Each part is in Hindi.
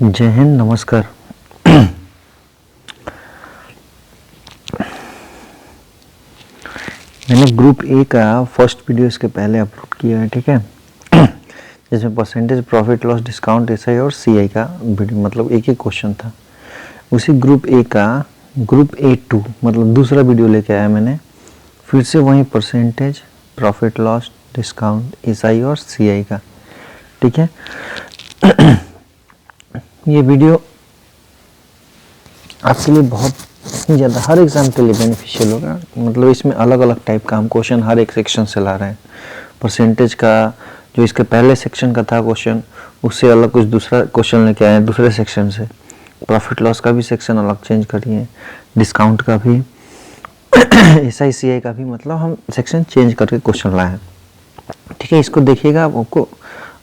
जय हिंद, नमस्कार। मैंने ग्रुप ए का फर्स्ट वीडियो इसके पहले अपलोड किया है, ठीक है, जिसमें percentage profit loss discount SI और सीआई का वीडियो, मतलब एक ही क्वेश्चन था। उसी ग्रुप ए का ग्रुप A2 मतलब दूसरा वीडियो लेके आया मैंने, फिर से वही percentage profit loss discount SI और सीआई का, ठीक है। ये वीडियो आपके लिए बहुत ही ज़्यादा हर एग्ज़ाम के लिए बेनिफिशियल होगा। मतलब इसमें अलग अलग टाइप का हम क्वेश्चन हर एक सेक्शन से ला रहे हैं। परसेंटेज का जो इसके पहले सेक्शन का था क्वेश्चन, उससे अलग कुछ दूसरा क्वेश्चन लेके आए हैं दूसरे सेक्शन से। प्रॉफिट लॉस का भी सेक्शन अलग चेंज करिए, डिस्काउंट का भी, एसआई सीआई का भी, मतलब हम सेक्शन चेंज करके क्वेश्चन लाए हैं, ठीक है। इसको देखिएगा, आपको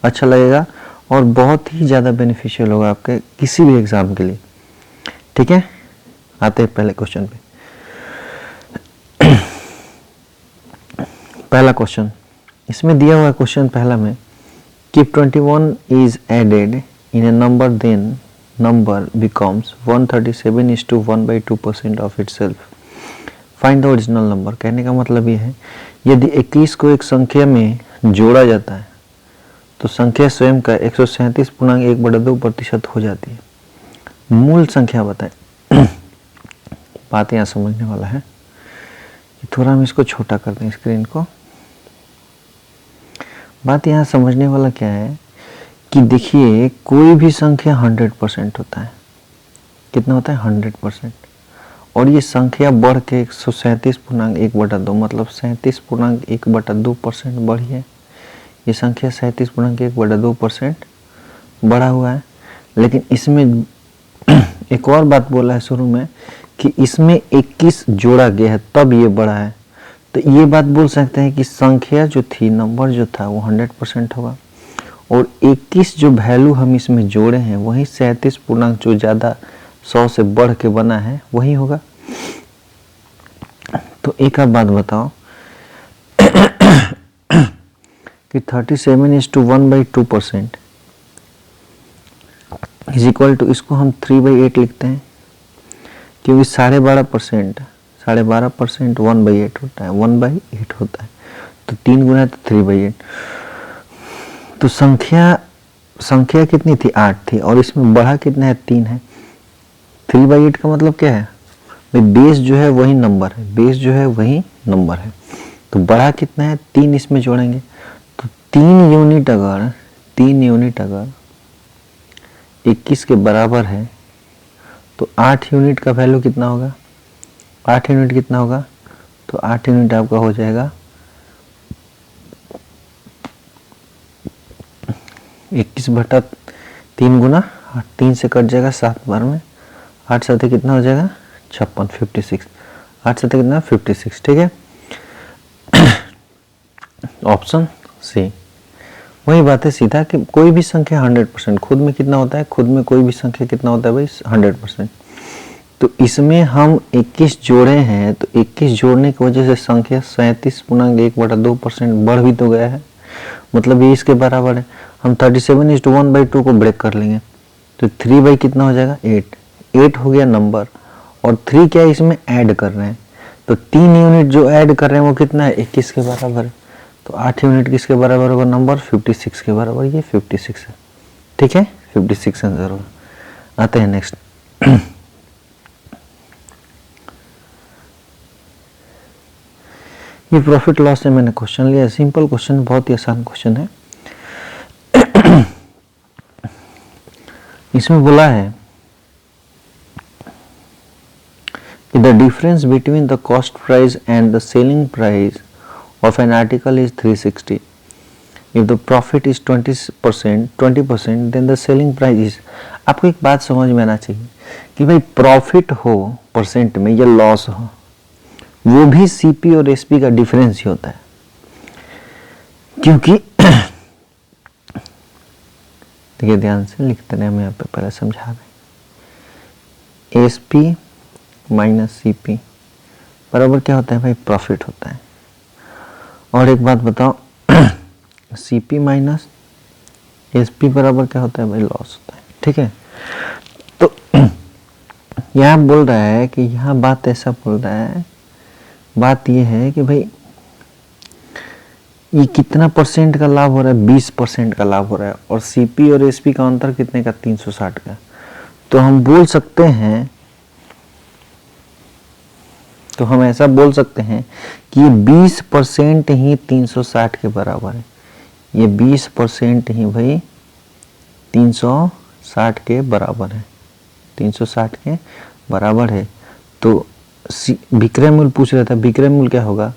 अच्छा लगेगा और बहुत ही ज़्यादा बेनिफिशियल होगा आपके किसी भी एग्ज़ाम के लिए, ठीक है। आते हैं पहले क्वेश्चन पे। पहला क्वेश्चन इसमें दिया हुआ क्वेश्चन पहला में कि 21 is added in a number, then number becomes 137:1/2% of itself. Find the original number. कहने का मतलब ये है, यदि 21 को एक संख्या में जोड़ा जाता है तो संख्या स्वयं का 137.1/2% हो जाती है। मूल संख्या बताएं। बात यहाँ समझने वाला है, थोड़ा हम इसको छोटा कर दें स्क्रीन को। बात यहाँ समझने वाला क्या है कि देखिए, कोई भी संख्या 100% होता है। कितना होता है? 100%। और ये संख्या बढ़ के 137.1/2 मतलब 37.1/2% बढ़ी है। ये संख्या 37.1/2% बढ़ा हुआ है। लेकिन इसमें एक और बात बोला है शुरू में कि इसमें 21 जोड़ा गया है तब ये बढ़ा है। तो ये बात बोल सकते हैं कि संख्या जो थी, नंबर जो था, वो 100% होगा और 21 जो वैल्यू हम इसमें जोड़े हैं वही 37 पूर्णांक जो ज़्यादा 100 से बढ़ के बना है वही होगा। तो एक आप बात बताओ कि 37:1/2% इज इक्वल टू, इसको हम 3/8 लिखते हैं क्योंकि 12.5% 1/8 होता है, 1/8 होता है। तो 3 गुना तो 3/8। तो संख्या कितनी थी? 8 थी और इसमें बढ़ा कितना है? 3 है। 3/8 का मतलब क्या है भाई? बेस जो है वही नंबर है, बेस जो है वही नंबर है। तो बढ़ा कितना है? 3 इसमें जोड़ेंगे तो 3 यूनिट अगर 21 के बराबर है तो 8 यूनिट का वैल्यू कितना होगा? 8 यूनिट कितना होगा? तो 8 यूनिट आपका हो जाएगा 21/3 गुना 3 से कट जाएगा 7 बार में, 8 साथ कितना हो जाएगा? 56, 56। 8 साथ कितना? 56, ठीक है। Option C. वही बात है सीधा कि कोई भी संख्या 100% खुद में कितना होता है? खुद में कोई भी संख्या कितना होता है भाई? 100%। तो इसमें हम 21 जोड़े हैं तो 21 जोड़ने की वजह से संख्या 37.1/2% बढ़ भी तो गया है, मतलब ये इसके बराबर है। हम 37:1/2 को ब्रेक कर लेंगे तो 3 कितना हो जाएगा? 8 हो गया नंबर। और 3 क्या है? इसमें ऐड कर रहे हैं तो 3 यूनिट जो ऐड कर रहे हैं वो कितना है? 21 के बराबर है। तो 8 यूनिट किसके बराबर होगा? नंबर 56 के बराबर। ये 56 है, ठीक है। 56 आंसर होगा। आते हैं नेक्स्ट। ये प्रॉफिट लॉस से मैंने क्वेश्चन लिया, सिंपल क्वेश्चन, बहुत ही आसान क्वेश्चन है। इसमें बोला है कि the difference between the cost price and the selling price of an article is 360। If the profit is 20%, then the selling price is. आपको एक बात समझ में आना चाहिए कि भाई प्रॉफिट हो परसेंट में या लॉस हो, वो भी सीपी और एसपी का डिफरेंस ही होता है। क्योंकि देखिए ध्यान से लिखते रहे, हम यहाँ पे पहले समझा रहे। एसपी माइनस सीपी बराबर क्या होता है भाई? प्रॉफिट होता है। और एक बात बताओ, सीपी माइनस एसपी बराबर क्या होता है भाई? लॉस होता है, ठीक है। तो यहाँ बोल रहा है कि यहाँ बात ऐसा बोल रहा है, बात ये है कि भाई ये कितना परसेंट का लाभ हो रहा है, 20% का लाभ हो रहा है, और सीपी और एसपी का अंतर कितने का, 360 का। तो हम बोल सकते हैं, तो हम ऐसा बोल सकते हैं कि ये 20% ही 360 के बराबर है। ये 20% ही भाई 360 के बराबर है, 360 के बराबर है। तो विक्रय मूल्य पूछ रहा था, विक्रय मूल्य क्या होगा,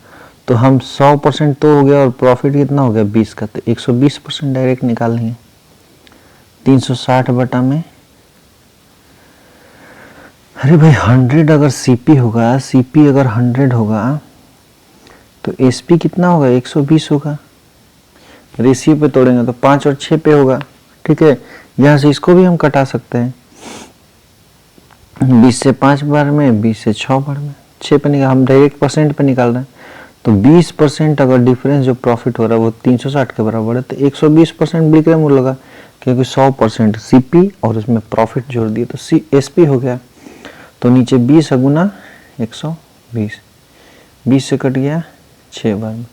तो हम 100% तो हो गया और प्रॉफिट कितना हो गया 20 का, तो 120% डायरेक्ट निकाल लेंगे। 360 बटा में, अरे भाई 100 अगर सीपी होगा, सीपी अगर 100 होगा तो एसपी कितना होगा, 120 होगा। रेशियो पे तोड़ेंगे तो 5 और 6 पे होगा। ठीक है, यहाँ से इसको भी हम कटा सकते हैं, 20 से 5 बार में, 20 से 6 बार में, 6 पे निकाल, हम डायरेक्ट परसेंट पे निकाल रहे हैं। तो 20% अगर डिफरेंस जो प्रॉफिट हो रहा है वो 360 के बराबर है, तो 120% विक्रय मूल्य होगा, क्योंकि 100% सीपी और उसमें प्रॉफिट जोड़ दिए तो सी एसपी हो गया। तो नीचे 20 गुना 120, 20 से कट गया 6 बार में,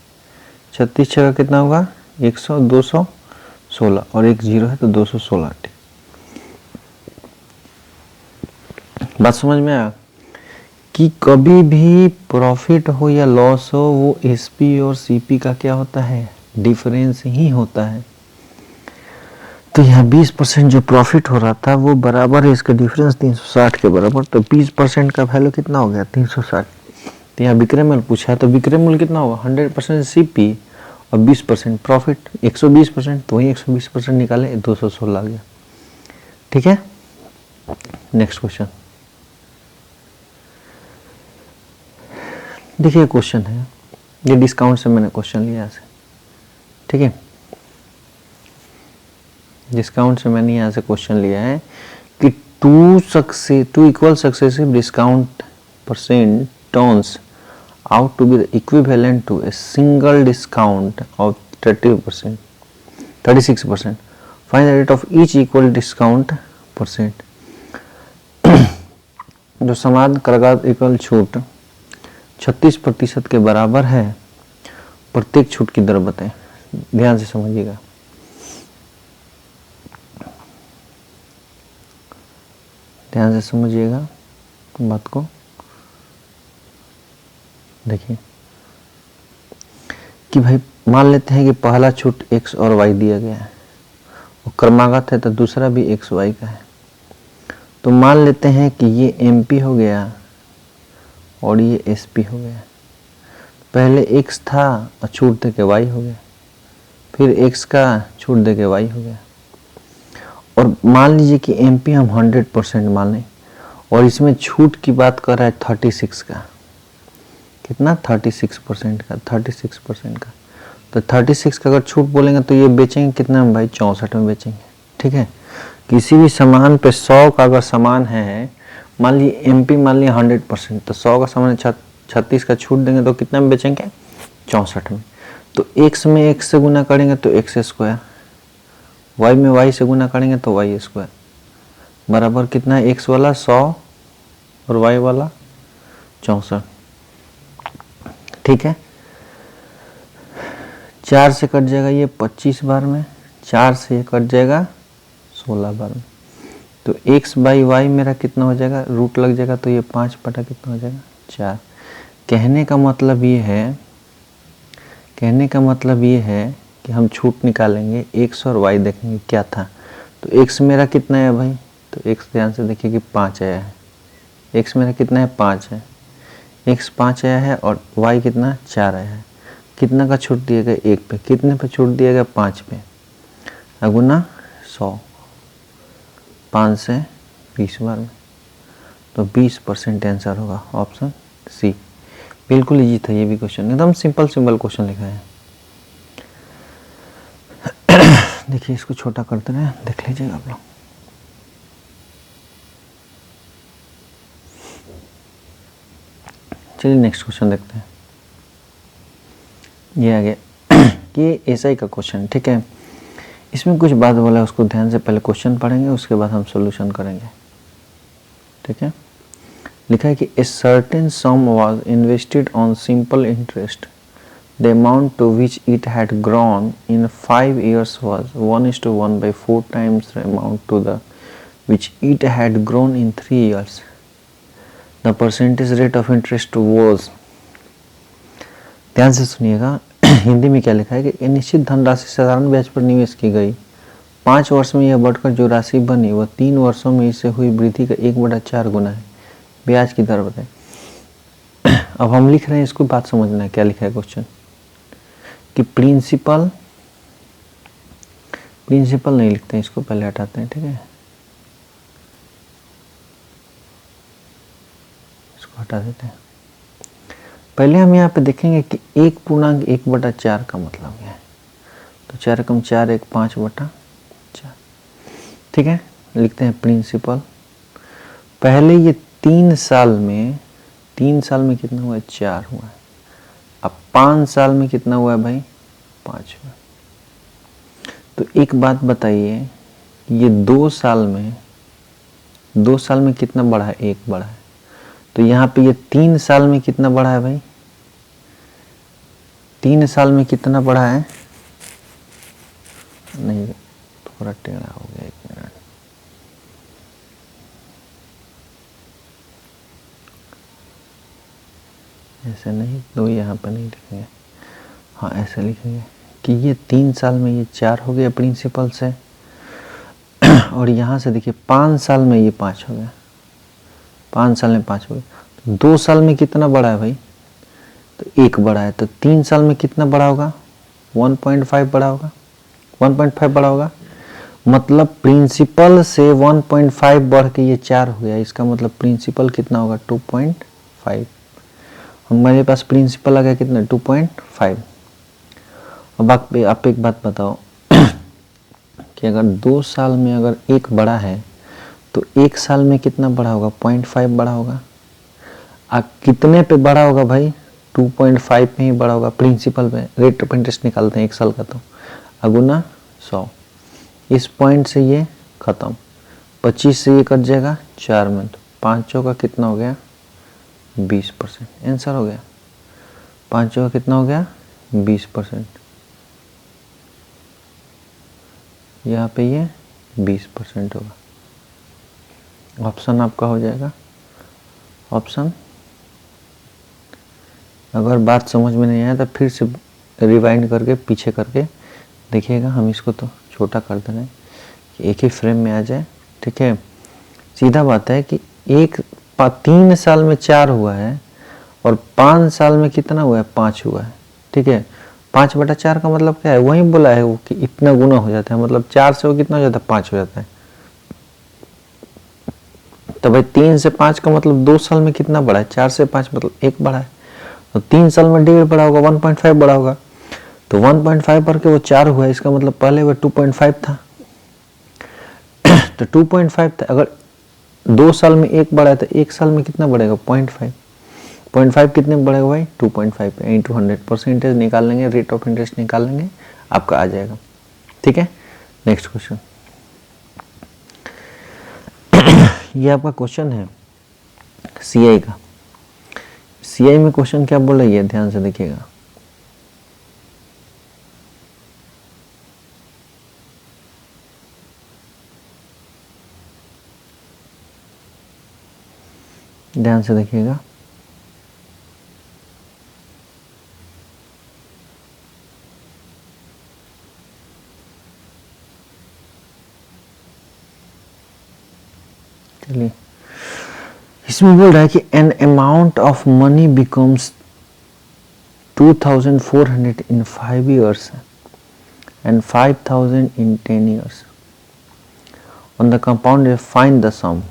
36 का कितना होगा 100, 216 और एक 0 है तो 216। बात समझ में आया कि कभी भी प्रॉफिट हो या लॉस हो, वो एसपी और सीपी का क्या होता है, डिफरेंस ही होता है। तो यहाँ 20% जो प्रॉफिट हो रहा था वो बराबर है इसका डिफरेंस 360 के बराबर। तो 20% का वैल्यू कितना हो गया 360। तो यहाँ विक्रय मूल्य पूछा है, तो विक्रय मूल्य कितना होगा 100% सीपी और 20% प्रॉफिट 120%, तो वही 120% निकाले 216 आ गया। ठीक है, नेक्स्ट क्वेश्चन देखिए। क्वेश्चन है ये डिस्काउंट से मैंने क्वेश्चन लिया है, ठीक है, डिस्काउंट से मैंने यहाँ से क्वेश्चन लिया है कि two equal successive discount percent turns out to be the equivalent to a single discount of 36%. Find the rate of each equal discount percent. जो समान कराधान इक्वल छूट 36% के बराबर है, प्रत्येक छूट की दर बताएं। ध्यान से समझिएगा, ध्यान से समझिएगा बात को। देखिए कि भाई मान लेते हैं कि पहला छूट x और y दिया गया है, और क्रमागत है तो दूसरा भी x y का है। तो मान लेते हैं कि ये MP हो गया और ये SP हो गया। पहले x था और छूट दे के y हो गया, फिर x का छूट दे के y हो गया। और मान लीजिए कि MP हम 100% मान लें, और इसमें छूट की बात कर रहा है 36 का, कितना 36% का, 36% का। तो 36 का अगर छूट बोलेंगे तो ये बेचेंगे कितना में भाई, 64 में बेचेंगे। ठीक है, किसी भी सामान पे 100 का अगर सामान है, मान लीजिए MP मान लिया 100%, तो 100 का सामान 36 का छूट देंगे तो कितना में बेचेंगे, 64 में। तो x में x से गुना करेंगे तो x स्क्वायर, y में y से गुना करेंगे तो y स्क्वायर, बराबर कितना है, x वाला 100 और y वाला 64। ठीक है, 4 से कट जाएगा ये 25 बार में, 4 से ये कट जाएगा 16 बार में। तो x बाई वाई मेरा कितना हो जाएगा, रूट लग जाएगा तो ये 5 बटा कितना हो जाएगा 4। कहने का मतलब ये है, कहने का मतलब ये है कि हम छूट निकालेंगे, x और y देखेंगे क्या था। तो x मेरा कितना है भाई, तो x ध्यान से देखिए कि 5 आया है, x मेरा कितना है 5 है, x 5 आया है और y कितना 4 आया है। कितना का छूट दिया गया, 1 पे, कितने पे छूट दिया गया 5 पे, अगुना 100, 5 से 20 बार में, तो 20% आंसर होगा ऑप्शन सी। बिल्कुल इजी था ये भी क्वेश्चन, एकदम सिंपल क्वेश्चन लिखा है। देखिए इसको छोटा करते रहे, देख लीजिएगा आप लोग। चलिए नेक्स्ट क्वेश्चन देखते हैं। ये आ गया कि एसआई का क्वेश्चन। ठीक है, इसमें कुछ बात बोला है, उसको ध्यान से पहले क्वेश्चन पढ़ेंगे, उसके बाद हम सॉल्यूशन करेंगे। ठीक है, लिखा है कि a certain sum was invested on simple interest, the amount to which it had grown in 5 years was 1:1/4 times the amount to the which it had grown in 3 years. The percentage rate of interest was, ध्यान से सुनिएगा, हिंदी में क्या लिखा है कि निश्चित धनराशि साधारण ब्याज पर निवेश की गई, 5 वर्ष में यह बढ़कर जो राशि बनी वह 3 वर्षों में इससे हुई वृद्धि का 1/4 गुना है। ब्याज की दर बताए। अब हम लिख रहे हैं, इसको बात समझना है, क्या लिखा है क्वेश्चन कि प्रिंसिपल नहीं लिखते हैं, इसको पहले हटाते हैं। ठीक है, इसको हटा देते हैं। पहले हम यहाँ पे देखेंगे कि 1/1/4 का मतलब क्या है। तो 4 × 4 = 5/4। ठीक है, लिखते हैं प्रिंसिपल। पहले ये 3 साल में कितना हुआ है? 4 हुआ है। अब 5 साल में कितना हुआ है भाई? 5 हुआ। तो एक बात बताइए, ये 2 साल में कितना बढ़ा है? 1 बढ़ा है। तो यहाँ पे ये 3 साल में कितना बढ़ा है भाई? 3 साल में कितना बढ़ा है? नहीं, थोड़ा टेढ़ा हो गया, 1 मिनट। ऐसे नहीं, तो यहाँ पर नहीं लिखेंगे, हाँ ऐसे लिखेंगे कि ये 3 साल में ये 4 हो गया प्रिंसिपल से, और यहाँ से देखिए 5 साल में ये 5 हो गया, 5 साल में 5 हो गया। तो 2 साल में कितना बढ़ा है भाई? तो 1 बढ़ा है। तो 3 साल में कितना बढ़ा होगा? 1.5 बढ़ा होगा, 1.5 बढ़ा होगा। मतलब प्रिंसिपल से 1.5 बढ़ के ये 4 हो गया। इसका मतलब प्रिंसिपल कितना होगा? 2.5। हमारे पास प्रिंसिपल आ गया कितना? 2.5। अब आप एक बात बताओ कि अगर 2 साल में अगर 1 बढ़ा है तो 1 साल में कितना बढ़ा होगा? 0.5 बढ़ा होगा। कितने पे बढ़ा होगा भाई? 2.5 पे ही बढ़ा होगा प्रिंसिपल पे। रेट ऑफ इंटरेस्ट निकालते हैं 1 साल का, तो अगुना 100। इस पॉइंट से ये खत्म, 25 से ये कट जाएगा 4 में, तो 5 चौका कितना हो गया? 20%। आंसर हो गया। 5 चौका कितना हो गया? 20%। यहाँ पे ये 20% होगा। ऑप्शन आपका हो जाएगा ऑप्शन। अगर बात समझ में नहीं आया तो फिर से रिवाइंड करके पीछे करके देखिएगा। हम इसको तो छोटा कर दे रहे हैं कि एक ही फ्रेम में आ जाए। ठीक है, सीधा बात है कि 3 साल में 4 हुआ है और 5 साल में कितना हुआ है? 5 हुआ है। ठीक है, 5/4 का मतलब क्या है? वही बोला है वो कि इतना गुना हो जाता है, मतलब 4 से वो कितना हो जाता है? 5 हो जाता है। तो भाई 3 से 5 का मतलब 2 साल में कितना बढ़ा है? 4 से 5 मतलब 1 बढ़ा है। तो 3 साल में 1.5 बढ़ा होगा, 1.5 बढ़ा होगा। तो 1.5 पर के वो 4 हुआ है, इसका मतलब पहले वो 2.5 था। तो 2.5 था। अगर 2 साल में 1 बढ़ा है तो 1 साल में कितना बढ़ेगा? 0.5। 0.5 कितने में बढ़ेगा भाई? 2.5 पे इंटू 100 परसेंटेज निकाल लेंगे, रेट ऑफ इंटरेस्ट निकाल लेंगे, आपका आ जाएगा। ठीक है, नेक्स्ट क्वेश्चन। ये आपका क्वेश्चन है सीआई का। सीआई में क्वेश्चन क्या बोल रही है, ध्यान से देखिएगा। ध्यान से देखिएगा। चलिए, इसमें बोल रहा है कि an amount of money becomes 2,400 in 5 years and 5,000 in 10 years. On the compound find the sum.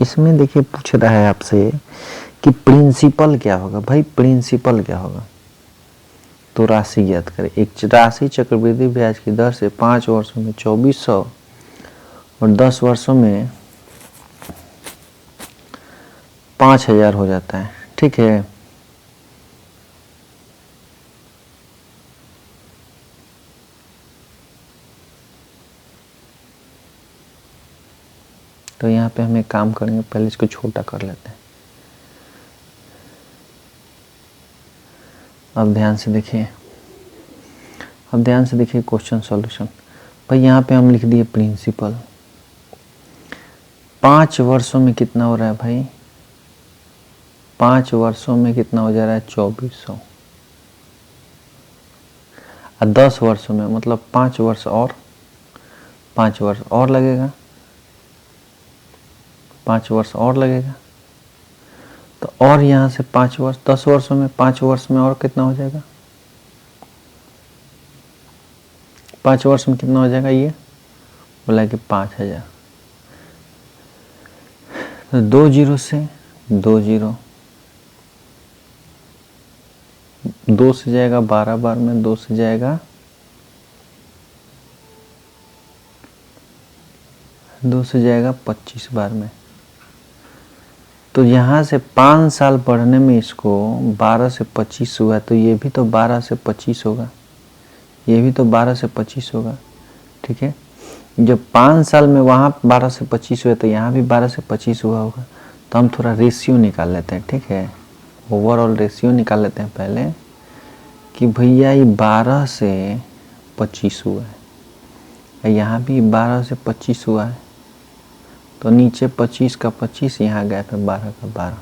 इसमें देखिए पूछ रहा है आपसे कि प्रिंसिपल क्या होगा। भाई प्रिंसिपल क्या होगा? तो राशि ज्ञात करें। एक राशि चक्रवृद्धि ब्याज की दर से 5 वर्षों में 2400 और 10 वर्षों में 5000 हो जाता है। ठीक है, तो यहाँ पे हम एक काम करेंगे, पहले इसको छोटा कर लेते हैं। अब ध्यान से देखिए, क्वेश्चन सॉल्यूशन। भाई यहाँ पे हम लिख दिए प्रिंसिपल। 5 वर्षों में कितना हो रहा है भाई? 5 वर्षों में कितना हो जा रहा है? 2400। और 10 वर्षों में मतलब 5 वर्ष और 5 वर्ष और लगेगा, 5 वर्ष और लगेगा। तो और यहाँ से 5 वर्ष, 10 वर्षों में 5 वर्ष में और कितना हो जाएगा? 5 वर्ष में कितना हो जाएगा? ये बोला कि 5000। तो 2 जीरो से 2 जीरो, 2 से जाएगा 12 बार में, 2 से जाएगा 25 बार में। तो यहाँ से 5 साल पढ़ने में इसको 12 से 25 हुआ, तो ये भी तो 12 से 25 होगा, ये भी तो 12 से 25 होगा। ठीक है, जब 5 साल में वहाँ 12 से 25 हुआ तो यहाँ भी 12 से 25 हुआ होगा। तो हम थोड़ा रेशियो निकाल लेते हैं। ठीक है, ओवरऑल रेशियो निकाल लेते हैं पहले कि भैया ये 12 से 25 हुआ है, यहाँ भी 12 से 25 हुआ है। तो नीचे 25 का 25, यहाँ गया फिर 12 का 12,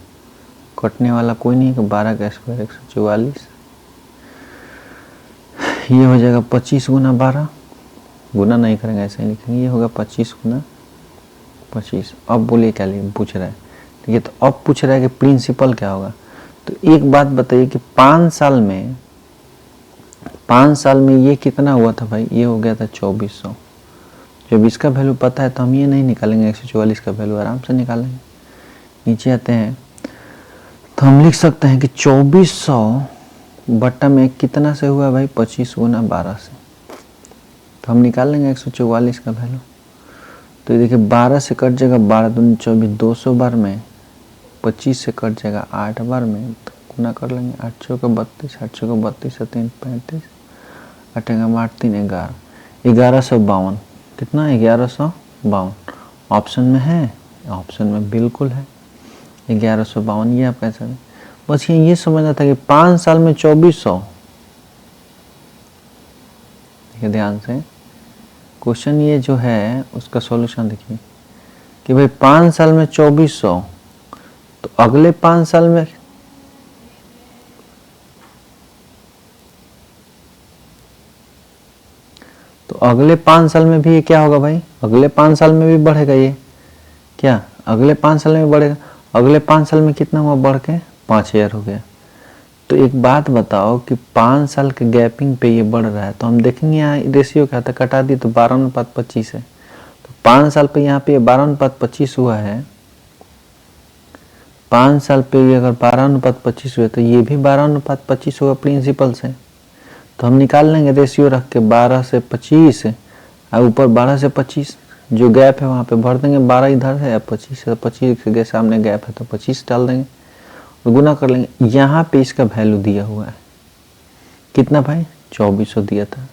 कटने वाला कोई नहीं है। 12 का स्क्वायर 144, ये हो जाएगा 25 गुना 12, गुना नहीं करेंगे ऐसे ही लिखेंगे, ये होगा 25 गुना 25। अब बोलिए क्या पूछ रहा है? ठीक है, तो अब पूछ रहा है कि प्रिंसिपल क्या होगा। तो एक बात बताइए कि 5 साल में ये कितना हुआ था भाई? ये हो गया था 2400। जब इसका वैल्यू पता है तो हम ये नहीं निकालेंगे, 144 का वैल्यू आराम से निकालेंगे। नीचे आते हैं तो हम लिख सकते हैं कि 2400 बट्टा में कितना से हुआ भाई? 25 गुना 12 से। तो हम निकाल लेंगे 144 का वैल्यू। तो ये देखिए 12 से कट जाएगा 12 दूनी 24, 200 बार में, 25 से कट जाएगा 8 बार में, तो गुना कर लेंगे 8 चौके 32, 8 चौके 32 से 3 35, 8 8 3 11, 1152। कितना? 1152। ऑप्शन में है, ऑप्शन में बिल्कुल है 1152। ये आप कह सकते हैं। बस ये समझना था कि 5 साल में 2400। देखिए ध्यान से क्वेश्चन ये जो है उसका सॉल्यूशन देखिए कि भाई 5 साल में 2400, तो अगले 5 साल में अगले 5 साल में भी ये क्या होगा भाई? अगले 5 साल में भी बढ़ेगा ये क्या? अगले 5 साल में बढ़ेगा। अगले 5 साल में कितना हुआ बढ़ के? 5000 हो गया। तो एक बात बताओ कि 5 साल के गैपिंग पे ये बढ़ रहा है, तो हम देखेंगे यहाँ रेशियो क्या था, कटा दी तो 12:25 है। तो 5 साल पे यहाँ पे 12:25 हुआ है। 5 साल पे ये अगर 12:25 हुआ तो ये भी 12:25 होगा प्रिंसिपल से। तो हम निकाल लेंगे रेशियो रख के 12 से 25 और ऊपर 12 से 25, जो गैप है वहाँ पे भर देंगे। 12 इधर है, 25 है, 25 के सामने गैप है तो 25 डाल देंगे और गुना कर लेंगे। यहाँ पे इसका वैल्यू दिया हुआ है कितना भाई? 2400 दिया था।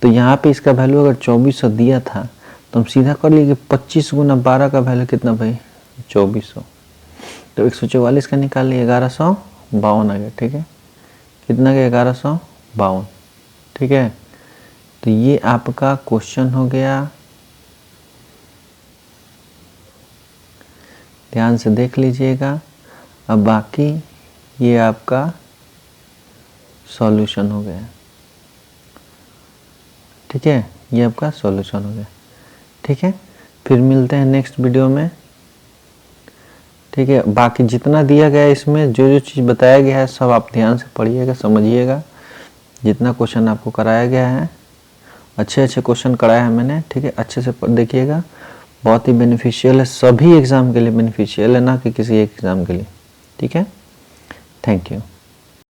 तो यहाँ पे इसका वैल्यू अगर 2400 दिया था तो हम सीधा कर लिए कि 25 गुना 12 का वैल्यू कितना भाई? 2400। तो 144 का निकाल लिए 1152 आ गया। ठीक है, कितना गया? 1152। ठीक है, तो ये आपका क्वेश्चन हो गया। ध्यान से देख लीजिएगा। अब बाकी ये आपका सॉल्यूशन हो गया। ठीक है, ये आपका सॉल्यूशन हो गया। ठीक है, फिर मिलते हैं नेक्स्ट वीडियो में। ठीक है, बाकी जितना दिया गया है इसमें जो जो चीज़ बताया गया है सब आप ध्यान से पढ़िएगा, समझिएगा। जितना क्वेश्चन आपको कराया गया है, अच्छे अच्छे क्वेश्चन कराया है मैंने। ठीक है, अच्छे से देखिएगा, बहुत ही बेनिफिशियल है, सभी एग्ज़ाम के लिए बेनिफिशियल है, ना कि किसी एक एग्ज़ाम के लिए। ठीक है, थैंक यू।